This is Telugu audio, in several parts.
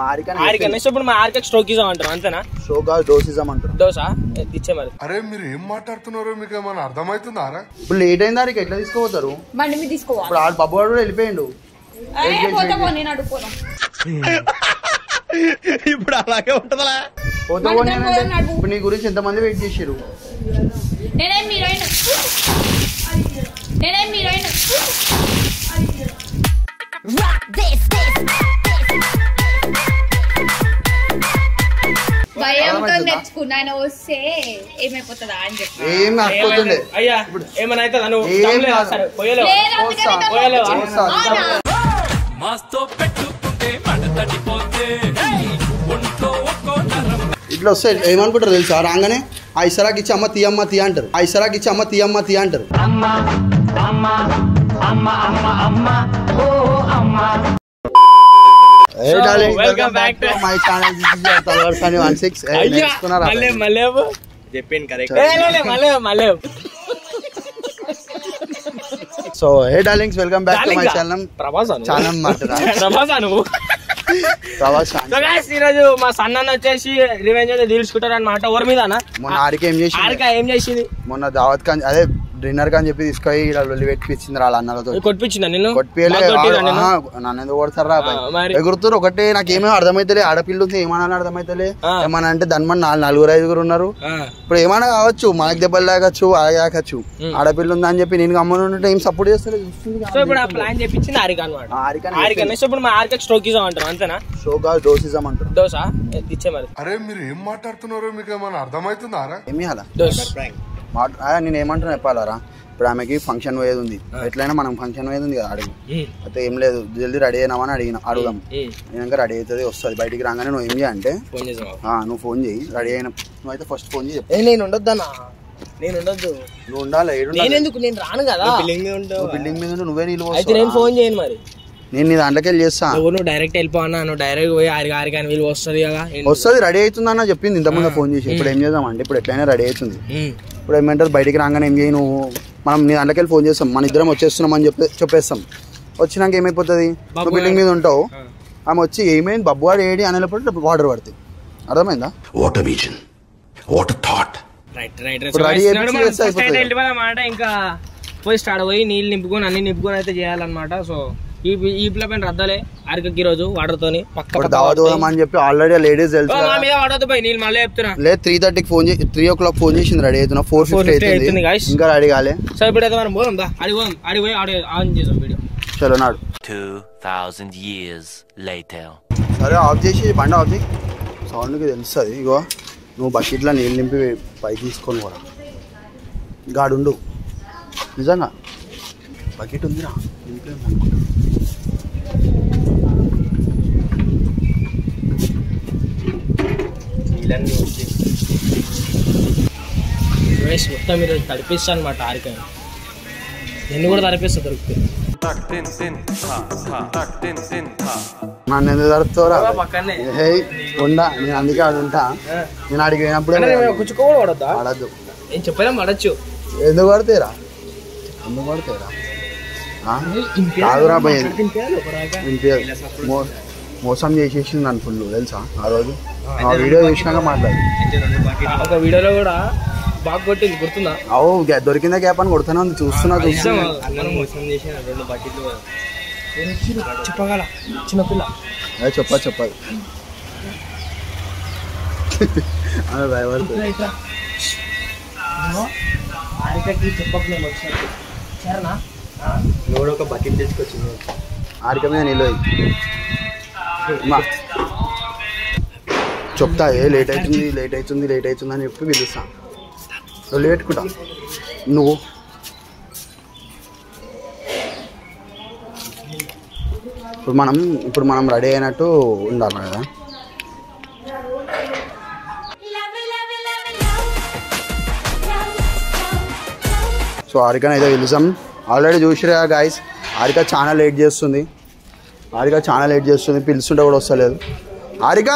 ఆరికనే ఇప్పుడు మా ఆరికకి స్ట్రోకిజం అంటారు అంతేనా? స్ట్రోక్ డోసిజం అంటారు. డోసా ఇచ్చే మరి. అరే మీరు ఏం మాట్లాడుతున్నారో మీకు ఏమైనా అర్థమవుతుందారా? ఇప్పుడు లేట్ అయిందా ఆరిక ఎట్లా తీసుకుపోతారు? బండి మీద తీసుకోవాలి. ఇప్పుడు ఆడు బాబు వాడు కూడా వెళ్ళిపోయిండు. ఇప్పుడు అలాగే ఉంటదా? ఇప్పుడు నీ గురించి ఎంతమంది వెయిట్ చేసారు? భయంతో తెచ్చుకున్నాను వస్తే ఏమైపోతుందా అని చెప్పి. ఏం కాకపోతుండే అయ్యా ఏమైనా ఇట్లా వస్తే ఏమనుకుంటారు తెలుసా? రాగానే ఆ ఇసరాకి ఇచ్చి అమ్మ తీయమ్మ తీయ అంటారు. ఆ ఇసరాకి ఇచ్చి అమ్మ తీయమ్మ తీయ అంటారు. Welcome back to my channel. తలవర్స్ అని 16 నేర్చుకున్నారా? చెప్పింది కరెక్ట్. మళ్ళీ so hey darlings, welcome back to my channel. Channel మాటరా ప్రభాస్. సో గైస్ ఈ రోజు మా సన్న వచ్చేసి రివెంజ్ అయితే తీసుకుంటారు అన్నమాట. ఎవరి మీద మొన్న ఆరిక ఏం చేసింది? మొన్న దావత్ ఖాన్ అదే డిన్నర్ అని చెప్పి తీసుకొని ఇలా లొల్లి పెట్టించింది వాళ్ళ అన్నలతో. కొట్టించిందా నిన్ను? నన్ను ఎందుకు కొడతారా? ఎగురుతారు ఒకటే. నాకేమో అర్థమైతలే. ఆడపిల్ల ఉంది ఏమన్నా అర్థమైతలే. ఏమన్నా అంటే దాని మన 4-5 ఉన్నారు. ఇప్పుడు ఏమైనా కావచ్చు, మనకి దెబ్బలు తాగచ్చు, అలాగే తాగచ్చు. ఆడపిల్ల ఉందా అని చెప్పి నేను గమ్మనుంటే ఏం సపోర్ట్ చేస్తారు. సో ఇప్పుడు ఆ ప్లాన్ చెప్పించింది ఆరిక అన్నమాట. ఆరికనే. సో ఇప్పుడు మా ఆరిక స్ట్రోకిజం అంటారు అంతేనా? స్ట్రోక్ డోసిజం అంటారు. డోసా ఇచ్చే మరి. అరే మీరు ఏం మాట్లాడుతున్నారో మీకు ఏమైనా అర్థమవుతుందారా? ఏమి అలా నేను ఏమంటున్నా చెప్పాలరా? ఇప్పుడు ఆమెకి ఫంక్షన్ పోయేది ఉంది. ఎట్లయినా మనం ఫంక్షన్ పోయేది ఉంది కదా అడుగు. అయితే ఏం లేదు, జల్దీ రెడీ అయినామని అడుగుదాం. నేను రెడీ అవుతుంది వస్తుంది. బయటికి రాగానే నువ్వు ఏం చేయంటే నువ్వు ఫోన్ చేయి. రెడీ అయిన నువ్వు అయితే ఫస్ట్ ఫోన్ చేయి. నేను ఉండొద్దన్నా, నేను ఉండొద్దు. నువ్వు ఉండాలి. నేను రాను కదా. బిల్డింగ్ మీద నువ్వే నీళ్ళు అయితే నేను ఫోన్ చేయను మరి. నేను నీ దాంట్లోకి వెళ్ళి చేస్తా. నువ్వు డైరెక్ట్ వెళ్ళిపోన్నా. నువ్వు డైరెక్ట్ పోయి ఆరికాని వీళ్ళు వస్తుంది కదా. వస్తుంది, రెడీ అవుతుందన్న చెప్పింది ఇంతకుముందు ఫోన్ చేసి. ఇప్పుడు ఏం చేద్దాం అంటే ఇప్పుడు ఎట్లయినా రెడీ అవుతుంది. ఇప్పుడు ఏమంటారు బయటికి రాగానే ఏం చేయి నువ్వు, మనం నీ దాంట్లోకి వెళ్ళి ఫోన్ చేస్తాం. మన ఇద్దరం వచ్చేస్తున్నాం అని చెప్పేస్తాం. వచ్చినాక ఏమైపోతుంది, నువ్వు బిల్డింగ్ మీద ఉంటావు. ఆమె వచ్చి ఏమైంది బబ్బువాడు ఏడి అనేటప్పుడు వాటర్ పడుతుంది. అర్థమైందా? ఇంకా పోయి స్టార్ట్ పోయి నీళ్ళు నింపుకొని అన్ని నింపుకొని అయితే చేయాలన్నమాట. సో ఈ ప్లాన్ రద్దాలే ఆరికకి రోజు వాటర్ తోని పక్క అని చెప్పి ఆల్రెడీ లేడీస్ వాడదు పోయి నీళ్ళు మళ్ళీ చెప్తున్నా. లేదు 3:30కి ఫోన్ 3 o'clock ఫోన్ చేసింది. రెడీ అవుతున్నా. 4:50 అవుతుంది ఇంకా రెడీ కాలే. సో ఇప్పుడు అయితే మనం పోదాం దా. అడి పోయి ఆన్ చేద్దాం వీడియో. చలో నాడు. 2000 years later. సరే ఆఫ్ చేసి బండి ఆఫ్ చేయి. సౌండ్కి తెలుస్తుంది. ఇగో నువ్వు బకెట్లో నీళ్ళు నింపి పైకి తీసుకొని కూడా గాడుండు. నిజంగా బకెట్ ఉందిరా నింపేమనుకుంటా. మొత్తం మీరు తడిపిస్తా అనమాట. ఆరిక నిన్ను కూడా తడిపిస్తా దొరుకుతుంది. నన్ను ఎందుకు తడుపుతావురా? ఉండా నేను అందుకే ఆడుంటా. నేను ఆడికి పోయినప్పుడు ఆడద్దు. నేను చెప్పలేం పడచ్చు. ఎందుకు పడతాయిరా? ఎందుకు పడతాయిరా? కాదురా భయ మోసం చేసేసింది నన్ను ఫుల్ తెలుసా. ఆ రోజు ఆ వీడియో చూసినాక మాట్లాడు. ఒక వీడియోలో కూడా బాగా కొట్టింది గుర్తుందా? అవు దొరికిందా గ్యాప్ అని కొడుతున్నా ఉంది. చూస్తున్నా చెప్పగల చిన్నపిల్ల చెప్పాలి ఆరికకి చెప్పకలేము వచ్చినట్టు. సరేనా? నువ్వు ఒక బకెట్ తీసుకొచ్చింది. ఆరిక మీద నీళ్ళు చెప్తా. లేట్ అవుతుంది అని చెప్పి పిలుస్తా. నువ్వు పెట్టుకుంటా. నువ్వు ఇప్పుడు మనం రెడీ అయినట్టు ఉండాలి కదా. సో ఆరికని అయితే పిలుస్తాం. ఆల్రెడీ చూసిరా గాయస్, ఆరిక చాలా లేట్ చేస్తుంది. పిలుస్తుంటే కూడా వస్తలేదు. ఆరిక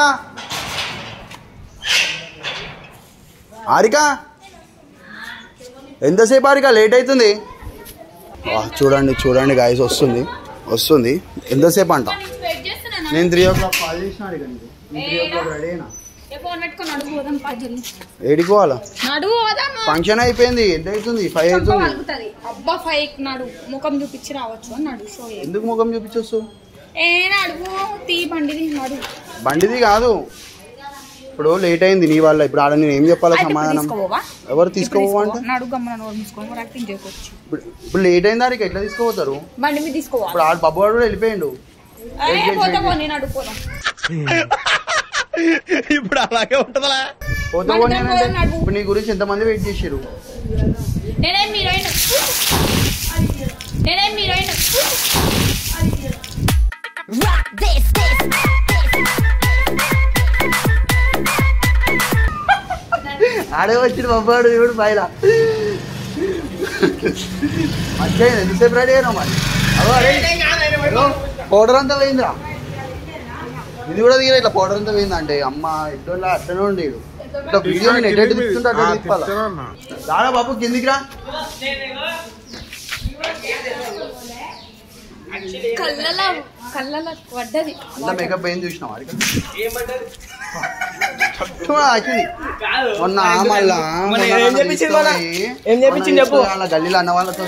ఎంతసేపు ఆరిక? లేట్ అవుతుంది. చూడండి గాయస్ వస్తుంది. ఎంతసేపు అంట? నేను 3 o'clock కాల్ చేసిన అడిగాను 3 o'clock రెడీ అయినా ఫోన్ పెట్టుకొని నడువు పోదాం పజల్ని ఏడికి పోవాలా నడువు పోదాం ఫంక్షన్ అయిపోయింది ఎంత అవుతుంది 5 అవుతుంది అబ్బా 5 నడు ముఖం చూపించి రావచ్చు అని నడు సో ఎందుకు ముఖం చూపించొచ్చు నడువు తీ బండిది నడు బండిది కాదు ఇప్పుడు లేట్ అయింది నీ వల్ల ఇప్పుడు ఆడ నేను ఏం చెప్పాలి సమాధానం ఎవరు తీసుకోవా అంటే నడు గమ్మన నోరు మూసుకో యాక్టింగ్ చేయకొచ్చు ఇప్పుడు లేట్ అయింది దానికి ఎట్లా తీసుకోపోతారు బండి మీద తీసుకోవా ఇప్పుడు ఆడ బాబు వాడు కూడా వెళ్ళిపోయిండు ఇప్పుడు అలాగే ఉంటదా పోతే ఇప్పుడు నీ గురించి ఎంతమంది వెయిట్ చేసారు నేనేం హీరోయిన్ ఆడే వచ్చిన బాబాడు ఇప్పుడు బయట మంచిగా ఎంతసేపు రెడీ అయినా మరి పౌడర్ అంతా పోయిందిరా ఇది కూడా దిగిన ఇట్లా పౌడర్ అంతా పోయింది అంటే అమ్మ ఎట్లా అట్లనే ఉండే ఇట్లా వీడియో నేను ఎటు తిప్పుతుంటే అట్లా తిప్పాలా దాడా బాబు కిందికి రా కళ్ళలో పడ్డది అంతా మేకప్ ఏం చూసినావు మొన్న మళ్ళా అలా గల్లీలో అన్న వాళ్ళతో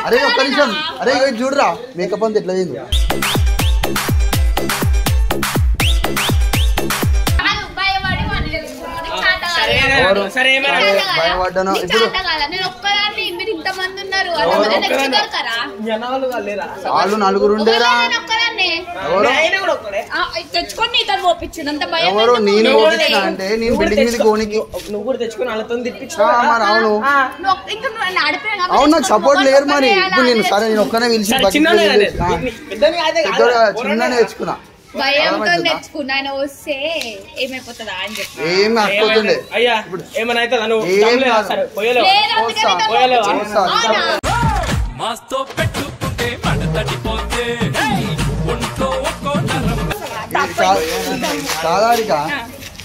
అరే ఒక్క నిమిషం అరే చూడరా మేకప్ అంతా ఎట్లా చేయింది భయపడ్డాను ఇప్పుడు వాళ్ళు 4 ఉండేరా తెచ్చుకొని ఇతను పోపించిండు ఎవరు నేను పోపించిన అంటే నేను బిల్డింగ్ మీద కోనికి నువ్వు కూడా తెచ్చుకొని వాళ్ళతో మరి అవును అవును నాకు సపోర్ట్ లేరు మరి ఇప్పుడు నేను సరే నేను ఒక్కనే పిలిచి చిన్న తెచ్చుకున్నా భయంతో తెచ్చుకున్నా ఆయన వస్తే ఏమైపోతుందా అని చెప్పి ఏమి అట్టుకోతుండే అయ్యా ఇప్పుడు ఏమైనా కాదారిక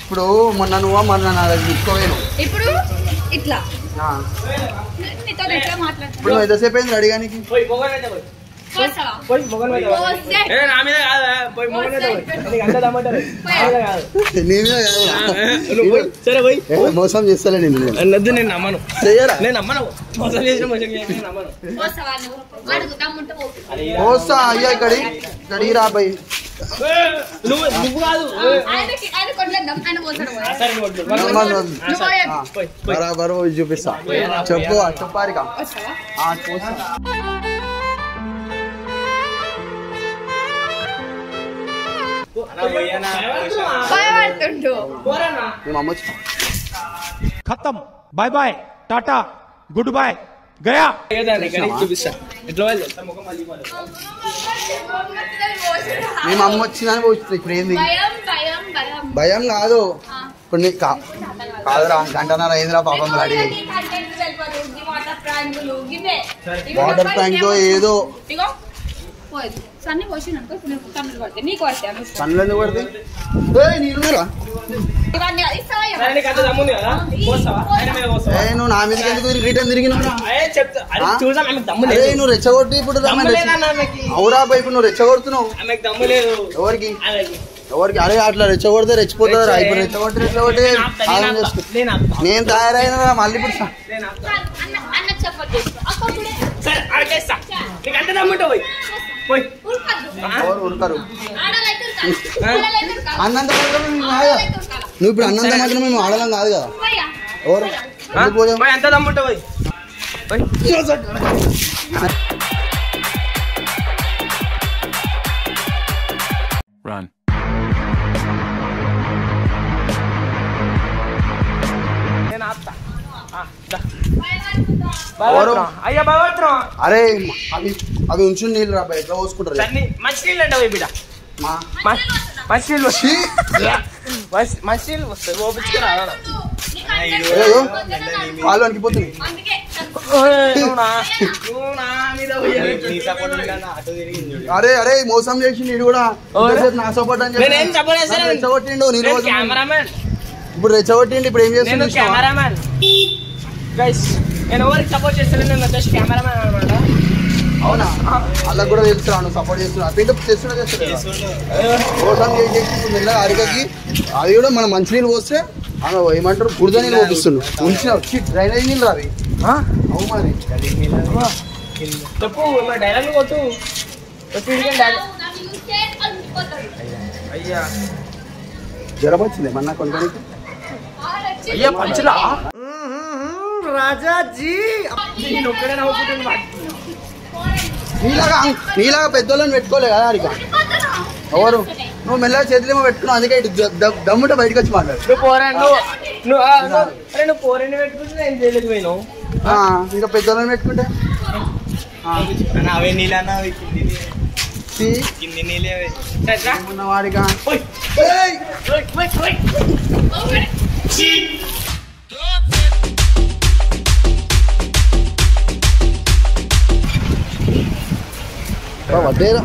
ఇప్పుడు మొన్న నా దగ్గర తీసుకోవేను ఇప్పుడు ఇట్లా నీతో ఎట్లా మాట్లాడుతున్నా ఇప్పుడు ఎంతసేపు అయింది రెడీగానికి మోసం చేస్తలే నేను నమ్మను చెయ్యరా నేను నమ్మను మోసం చేసిన వస్తా అయ్యా ఇక్కడికి రాబాయి నువ్వు కాదు బరాబర్ చూపిస్తా చెప్పారిక खत्म bye bye tata goodbye गया చూపిస్తా మేము అమ్మ వచ్చిందని పోతుంది ఇప్పుడు ఏంది భయం కాదు ఇప్పుడు కాదురా గంటన్నర అయిందిరా పాపం రెడీ వాటర్ ట్యాంక్ తో ఏదో సన్ని పోసిన పడితే నీకు పడతాయి సన్లు ఎందుకు పడతాయి నువ్వు నా మీద ఎందుకు రిటర్న్ తిరిగినా నువ్వు రెచ్చగొట్టి ఇప్పుడు అవురా బై ఇప్పుడు నువ్వు రెచ్చగొడుతున్నావు ఎవరికి ఎవరికి అరే అట్లా రెచ్చగొడితే రెచ్చిపోతుందా ఇప్పుడు రెచ్చగొట్టి నేను తయారైనా మళ్ళీ ఇప్పుడు ఉడతారు అన్నంత నువ్వు ఇప్పుడు అన్నంత మాత్రం మేము ఆడలం కాదు కదా ఎవరు ఎంత దమ్ముంటావు Run. అయ్యా భగవంతుడు అరే అవి ఉంచు నీళ్ళు రా ఎట్లా పోసుకుంటారు మంచి నీళ్ళు అంటే బిడ్డ మంచినీళ్ళు మంచినీళ్ళు వస్తాయి ఓపించుకురా కాళ్ళు అనిపోతుంది అరే అరే మోసం చేసి నేను కూడా నా సపోర్ట్ అని చెప్పి రెచ్చగొట్టిండు నేను ఇప్పుడు రెచ్చగొట్టిండు ఇప్పుడు ఏం చేస్తుంది నేను ఎవరికి సపోర్ట్ చేస్తాను, నేను వచ్చేసి కెమెరామ్యాన్ అనమాట. అవునా? అలా కూడా తెలుస్తున్నా నువ్వు సపోర్ట్ చేస్తున్నా. బిల్డప్ చేస్తున్నా కోసం చేసి మెల్లగా హారికకి అది కూడా మనం మంచినీళ్ళు పోస్తే ఆమె ఏమంటారు బురద నీళ్ళు పోపిస్తున్నావు. ఉంచిన వచ్చి డ్రైనేజ్ నీళ్ళు రావి. అవు మరి చెప్పు డైలాగ్ కొట్టు. అయ్యా జ్వరం వచ్చింది మన కొంతమందికి. అయ్యా పంచలా రాజాజీ ఒక్కడే నవ్వుకుంటుంది. నీలాగా పెద్దోళ్ళని పెట్టుకోలే కదా హారిక. ఎవరు నువ్వు మెల్లగా చేతులేమో పెట్టుకున్నావు, అందుకే ఇటు దమ్ముంటే బయటకు వచ్చి మాట్లాడు. నువ్వు పోరా నువ్వు పోరండి పెట్టుకుంటే నేను చేయలేదు పోయినావు. ఇంకా పెద్దోళ్ళని పెట్టుకుంటే అవే నీళ్ళన్నా వాడిగా వడ్డేరా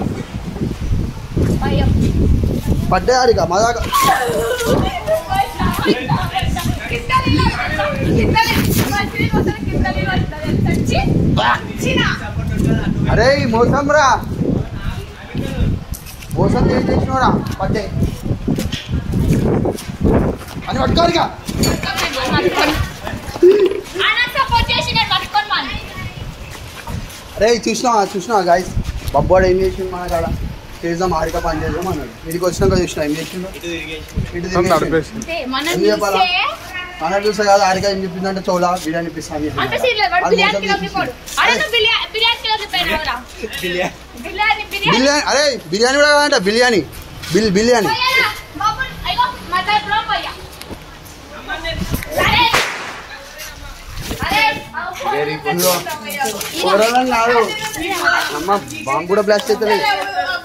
పడ్డే హారిక మా దాకా. అరే మోసం రా, మోసం చేసినోడా పడ్డే అని పట్టుకోరిగా. అరే చూసినావా గాయస్, బొబ్బాడు ఏం చేసిండు మన కాడ. చేద్దాం హారిక పని చేద్దాం అన్నాడు. ఇదికి వచ్చినాక చూసినా ఏం చేసిండు. ఏం చెప్పాలా మన చూసా కాదు. హారిక ఏం చెప్పిందంటే చోలా బిర్యానీ ఇప్పిస్తాను. బిర్యానీ అరే బిర్యానీ కూడా కాదంట, బిర్యానీ బిర్యానీ కాదు అమ్మ. బాంబు కూడా బ్లాస్ట్ అవుతుంది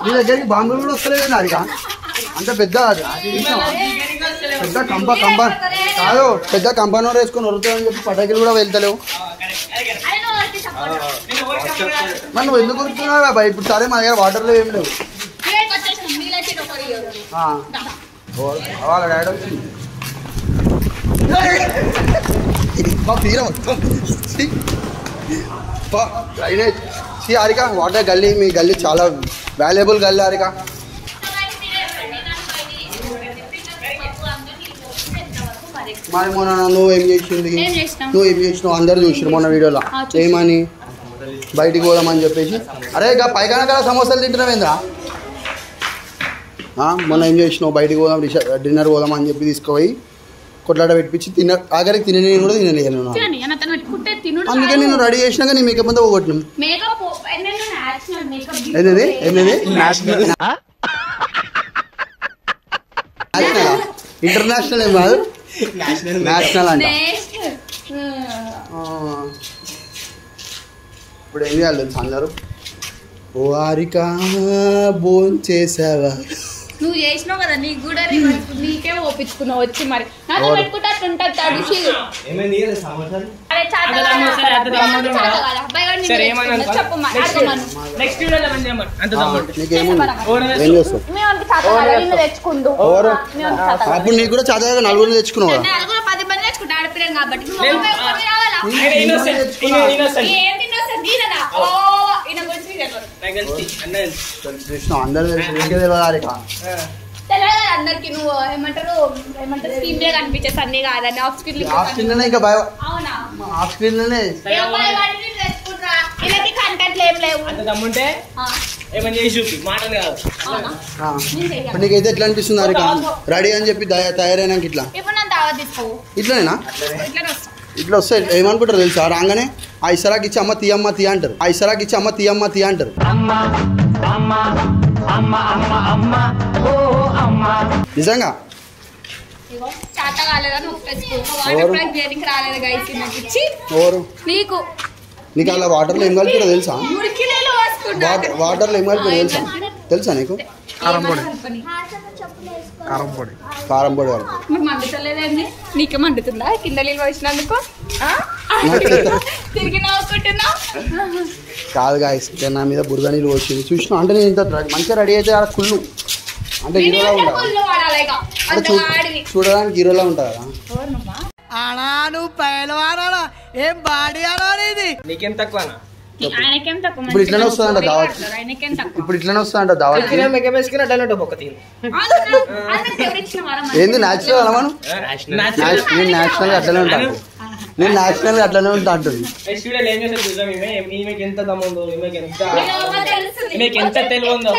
నీ దగ్గరికి. బాంబులు కూడా వస్తలేదు హారిక. అంత పెద్ద పెద్ద కంప కాదు, పెద్ద కంపనోరు వేసుకొని వరుతాయని చెప్పి పటాకులు కూడా వెళ్తలేవు. మరి నువ్వు ఎందుకు వరుతున్నావు బాయ్? ఇప్పుడు సరే మా దగ్గర వాటర్లో ఏం లేవు. వాళ్ళ డాడీ వచ్చింది హారిక. వాటర్ గల్లీ, మీ గల్లీ చాలా వాల్యుబుల్ గల్లీ హారిక. మరి మొన్న నువ్వు ఏం చేసినావు అందరు చూసిరు మొన్న వీడియోలో. ఏమని బయటికి పోదామని చెప్పేసి. అరే ఇక పైకాన కదా సమోసాలు తింటున్నావేంద్రా? మొన్న ఏం చేసినావు? బయటికి పోదాం డిన్నర్ పోదాం అని చెప్పి తీసుకుపోయి కొట్లాట పెట్టించి ఆఖరికి తినని కూడా తినలేను. అందుకే నేను రెడీ చేసినాక నీ మేకప్ అంతా పోగొట్టినాం. ఇంటర్నేషనల్ ఏం కాదు, నేషనల్ అంట. ఇప్పుడు ఏం చేయాలి తెలుసు అందరూ? ఓ హారిక భోజనం చేసావా? నువ్వు చేసినావు కదా, నీకు కూడా నీకే ఒప్పించుకున్నావు వచ్చి. మరి నాతో పెట్టుకుంటే అట్లుంటుంది తడిసి. అప్పుడు నీకు కూడా చదవగా నలుగురు తెచ్చుకున్నావు. 10 మంది తెచ్చుకుంటా ఆడపిల్లని కాబట్టి. అందరూ అందరికి నువ్వు ఏమంటారు స్కీమ్ డే కనిపించేసి అన్ని కాదని ఆఫ్ స్క్రీన్ ఇంకా ఆఫ్ స్క్రీన్ లోనే కంటెంట్లు ఏం లేవు. నీకైతే ఎట్లా అనిపిస్తుంది హారిక? రెడీ అని చెప్పి తయారైనాక ఇట్లా ఇప్పుడు నన్ను దావత్ తీసుకోవు. ఇట్లానేనా? ఇట్లా వస్తే ఏమనుకుంటారు తెలుసా? రాగానే ఆ ఇసరాకి ఇచ్చి అమ్మ తీయమ్మ తీయ అంటారు. ఆ ఇసరాకి ఇచ్చి అమ్మ తీయమ్మ తీయ అంటారు. నిజంగా నీకు అలా వాటర్లో ఏం కలిపారో తెలుసా? వాటర్లో ఏం కలిపారో తెలుసా నీకు? కారం పొడి మండుతలేదండి. నీకే మండుతుందా కింద నీళ్ళు వచ్చినందుకు? తిరిగి నవ్వుకుంటున్నా కాదు గాయస్, నా మీద బురద నీళ్ళు వచ్చింది చూసినా. అంటే నేను ఇంత మంచిగా రెడీ అయితే అలా కుళ్ళు అంటే హీరోలా ఉంటా, చూడడానికి హీరోలా ఉంటా కదా. నీకేం తక్కువనా ఆయనకేం తక్కువ ఇప్పుడు ఇట్లనే వస్తుందంట దావత్ ఆయనకేం తక్కువ ఇప్పుడు ఇట్లనే వస్తుందంట దావత్ మేకప్ వేసుకుని అడ్డాలంటే బొక్క తీరు ఏంది న్యాచురల్ అలా మనం నేను న్యాచురల్ గా అట్లనే ఉంటాను నేను న్యాచురల్ గా అట్లనే ఉంటా అంటుంది స్టూడియోలో ఏం చేస్తారు చూద్దాం ఈమెకి ఎంత దమ్ముందో ఈమెకి ఎంత తెలివి ఉందో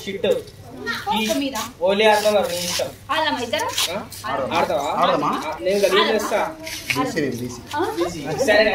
షిట్ ఓలీ ఆడతాం ఇష్టం ఆడతావా నేను గలీజ్ చేస్తా బీసీ సరే